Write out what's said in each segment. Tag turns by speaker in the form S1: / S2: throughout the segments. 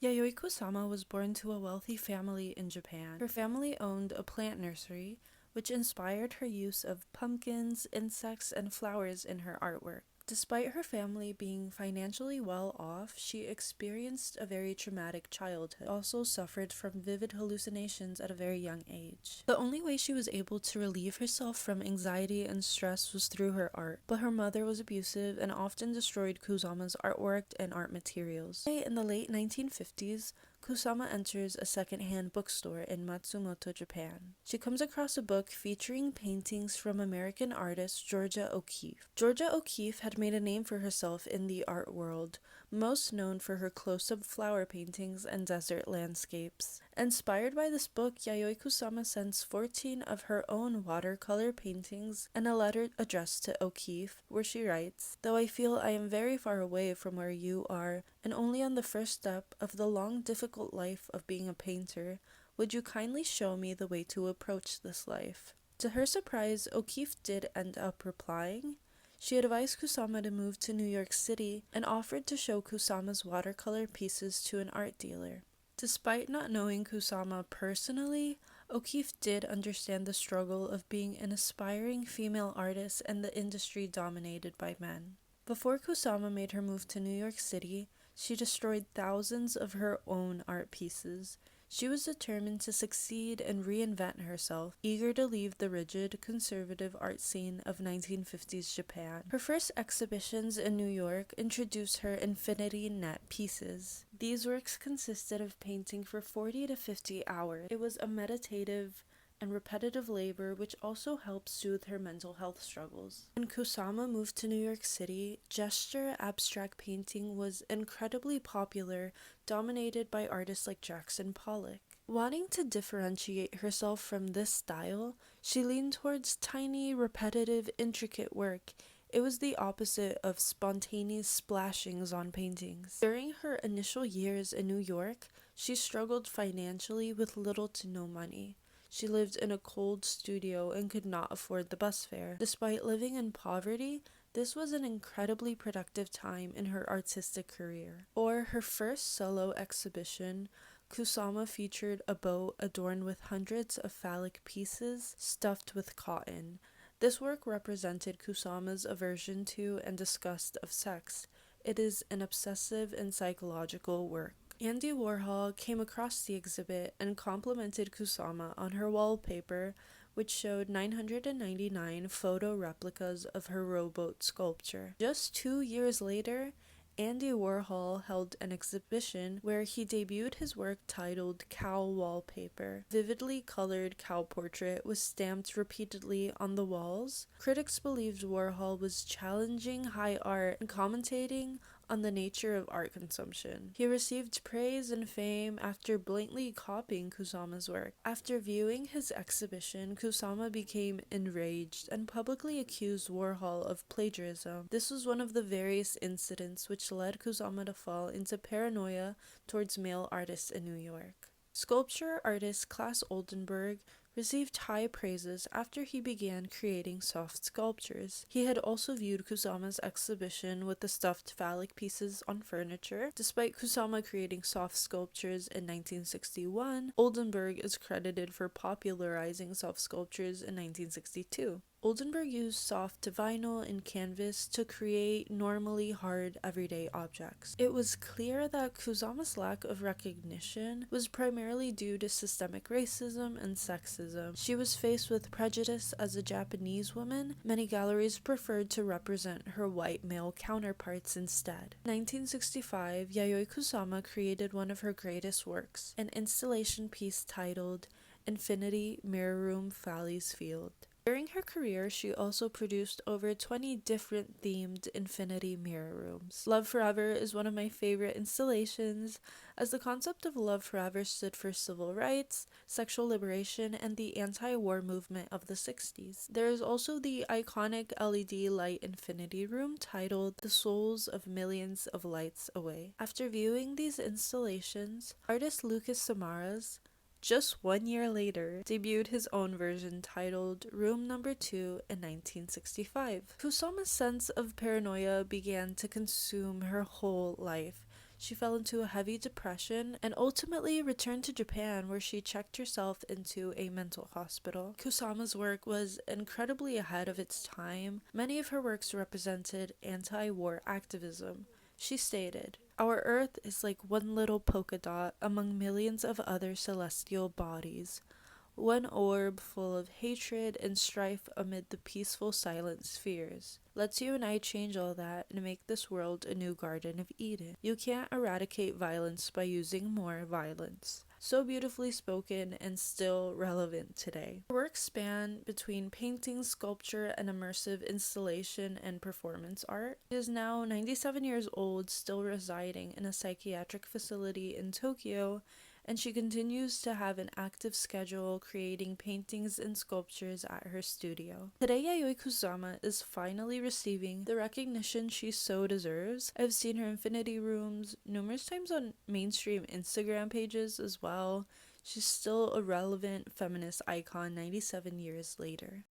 S1: Yayoi Kusama was born to a wealthy family in Japan. Her family owned a plant nursery, which inspired her use of pumpkins, insects, and flowers in her artwork. Despite her family being financially well off, she experienced a very traumatic childhood, also suffered from vivid hallucinations at a very young age. The only way she was able to relieve herself from anxiety and stress was through her art, but her mother was abusive and often destroyed Kusama's artwork and art materials. In the late 1950s, Kusama enters a second-hand bookstore in Matsumoto, Japan. She comes across a book featuring paintings from American artist Georgia O'Keeffe. Georgia O'Keeffe had made a name for herself in the art world, most known for her close-up flower paintings and desert landscapes. Inspired by this book, Yayoi Kusama sends 14 of her own watercolor paintings and a letter addressed to O'Keeffe, where she writes, "Though I feel I am very far away from where you are, and only on the first step of the long difficult life of being a painter, would you kindly show me the way to approach this life?" To her surprise, O'Keeffe did end up replying. She advised Kusama to move to New York City and offered to show Kusama's watercolor pieces to an art dealer. Despite not knowing Kusama personally, O'Keeffe did understand the struggle of being an aspiring female artist in the industry dominated by men. Before Kusama made her move to New York City, she destroyed thousands of her own art pieces. She was determined to succeed and reinvent herself, eager to leave the rigid, conservative art scene of 1950s Japan. Her first exhibitions in New York introduced her infinity net pieces. These works consisted of painting for 40 to 50 hours. It was a meditative and repetitive labor which also helped soothe her mental health struggles. When Kusama moved to New York City, gesture abstract painting was incredibly popular, dominated by artists like Jackson Pollock. Wanting to differentiate herself from this style, she leaned towards tiny, repetitive, intricate work. It was the opposite of spontaneous splashings on paintings. During her initial years in New York, she struggled financially with little to no money. She lived in a cold studio and could not afford the bus fare. Despite living in poverty, this was an incredibly productive time in her artistic career. For her first solo exhibition, Kusama featured a boat adorned with hundreds of phallic pieces stuffed with cotton. This work represented Kusama's aversion to and disgust of sex. It is an obsessive and psychological work. Andy Warhol came across the exhibit and complimented Kusama on her wallpaper, which showed 999 photo replicas of her rowboat sculpture. Just 2 years later, Andy Warhol held an exhibition where he debuted his work titled Cow Wallpaper. Vividly colored cow portrait was stamped repeatedly on the walls. Critics believed Warhol was challenging high art and commentating on the nature of art consumption. He received praise and fame after blatantly copying Kusama's work. After viewing his exhibition, Kusama became enraged and publicly accused Warhol of plagiarism. This was one of the various incidents which led Kusama to fall into paranoia towards male artists in New York. Sculpture artist Claes Oldenburg received high praises after he began creating soft sculptures. He had also viewed Kusama's exhibition with the stuffed phallic pieces on furniture. Despite Kusama creating soft sculptures in 1961, Oldenburg is credited for popularizing soft sculptures in 1962. Oldenburg used soft vinyl and canvas to create normally hard everyday objects. It was clear that Kusama's lack of recognition was primarily due to systemic racism and sexism. She was faced with prejudice as a Japanese woman. Many galleries preferred to represent her white male counterparts instead. In 1965, Yayoi Kusama created one of her greatest works, an installation piece titled Infinity Mirror Room Fally's Field. During her career, she also produced over 20 different themed infinity mirror rooms. Love Forever is one of my favorite installations, as the concept of Love Forever stood for civil rights, sexual liberation, and the anti-war movement of the 60s. There is also the iconic LED light infinity room titled The Souls of Millions of Lights Away. After viewing these installations, artist Lucas Samaras just 1 year later, debuted his own version titled Room Number 2 in 1965. Kusama's sense of paranoia began to consume her whole life. She fell into a heavy depression and ultimately returned to Japan, where she checked herself into a mental hospital. Kusama's work was incredibly ahead of its time. Many of her works represented anti-war activism. She stated, "Our Earth is like one little polka dot among millions of other celestial bodies. One orb full of hatred and strife amid the peaceful silent spheres. Let's you and I change all that and make this world a new Garden of Eden. You can't eradicate violence by using more violence." So beautifully spoken and still relevant today. Her work span between painting, sculpture, and immersive installation and performance art. She is now 97 years old, still residing in a psychiatric facility in Tokyo, and she continues to have an active schedule creating paintings and sculptures at her studio. Today, Yayoi Kusama is finally receiving the recognition she so deserves. I've seen her infinity rooms numerous times on mainstream Instagram pages as well. She's still a relevant feminist icon 97 years later.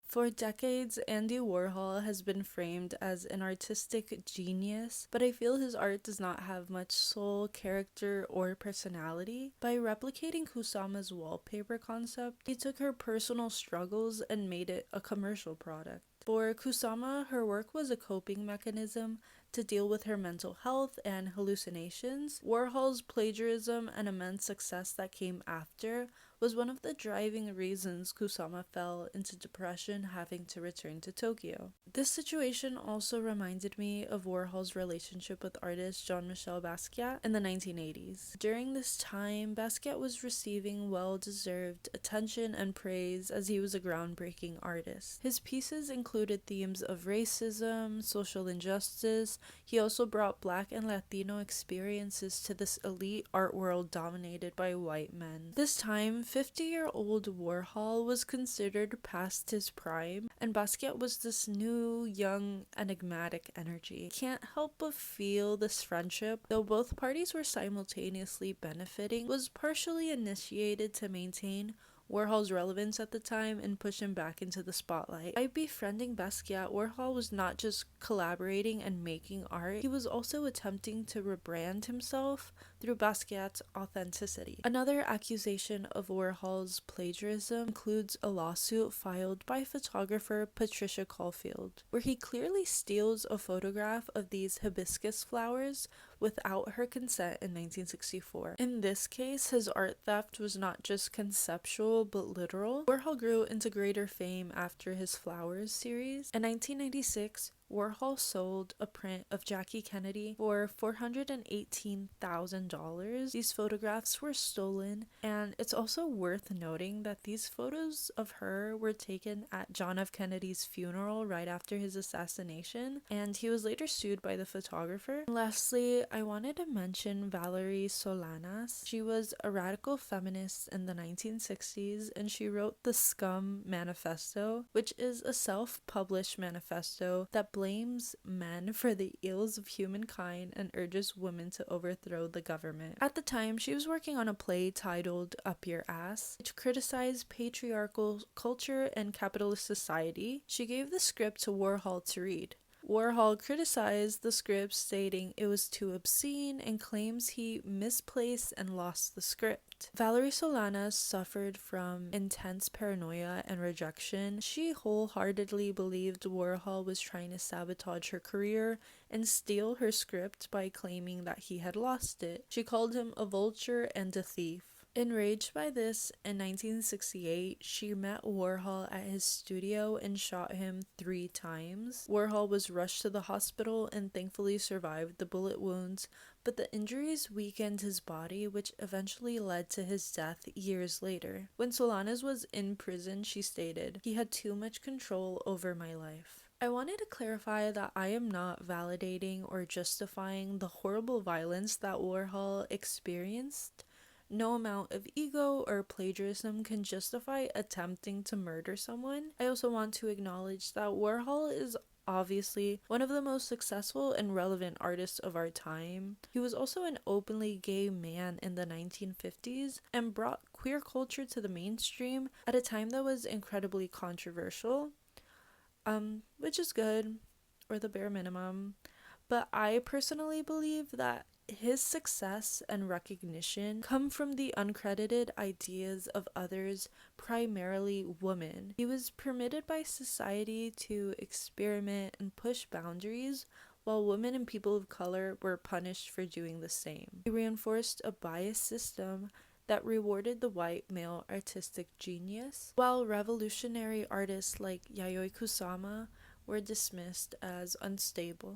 S1: For decades, Andy Warhol has been framed as an artistic genius, but I feel his art does not have much soul, character, or personality. By replicating Kusama's wallpaper concept, he took her personal struggles and made it a commercial product. For Kusama, her work was a coping mechanism to deal with her mental health and hallucinations. Warhol's plagiarism and immense success that came after was one of the driving reasons Kusama fell into depression, having to return to Tokyo. This situation also reminded me of Warhol's relationship with artist Jean-Michel Basquiat in the 1980s. During this time, Basquiat was receiving well-deserved attention and praise as he was a groundbreaking artist. His pieces included themes of racism, social injustice. He also brought Black and Latino experiences to this elite art world dominated by white men. This time, 50-year-old Warhol was considered past his prime, and Basquiat was this new, young, enigmatic energy. Can't help but feel this friendship, though both parties were simultaneously benefiting, was partially initiated to maintain Warhol's relevance at the time and push him back into the spotlight. By befriending Basquiat, Warhol was not just collaborating and making art, he was also attempting to rebrand himself through Basquiat's authenticity. Another accusation of Warhol's plagiarism includes a lawsuit filed by photographer Patricia Caulfield, where he clearly steals a photograph of these hibiscus flowers without her consent in 1964. In this case, his art theft was not just conceptual but literal. Warhol grew into greater fame after his Flowers series. In 1996, Warhol sold a print of Jackie Kennedy for $418,000. These photographs were stolen, and it's also worth noting that these photos of her were taken at John F. Kennedy's funeral right after his assassination, and he was later sued by the photographer. And lastly, I wanted to mention Valerie Solanas. She was a radical feminist in the 1960s, and she wrote the Scum Manifesto, which is a self-published manifesto that blames men for the ills of humankind and urges women to overthrow the government. At the time, she was working on a play titled Up Your Ass, which criticized patriarchal culture and capitalist society. She gave the script to Warhol to read. Warhol criticized the script, stating it was too obscene and claims he misplaced and lost the script. Valerie Solanas suffered from intense paranoia and rejection. She wholeheartedly believed Warhol was trying to sabotage her career and steal her script by claiming that he had lost it. She called him a vulture and a thief. Enraged by this, in 1968, she met Warhol at his studio and shot him 3 times. Warhol was rushed to the hospital and thankfully survived the bullet wounds, but the injuries weakened his body, which eventually led to his death years later. When Solanas was in prison, she stated, "He had too much control over my life." I wanted to clarify that I am not validating or justifying the horrible violence that Warhol experienced. No amount of ego or plagiarism can justify attempting to murder someone. I also want to acknowledge that Warhol is obviously one of the most successful and relevant artists of our time. He was also an openly gay man in the 1950s and brought queer culture to the mainstream at a time that was incredibly controversial, which is good, or the bare minimum. but I personally believe that his success and recognition come from the uncredited ideas of others, primarily women. He was permitted by society to experiment and push boundaries, while women and people of color were punished for doing the same. He reinforced a biased system that rewarded the white male artistic genius, while revolutionary artists like Yayoi Kusama were dismissed as unstable.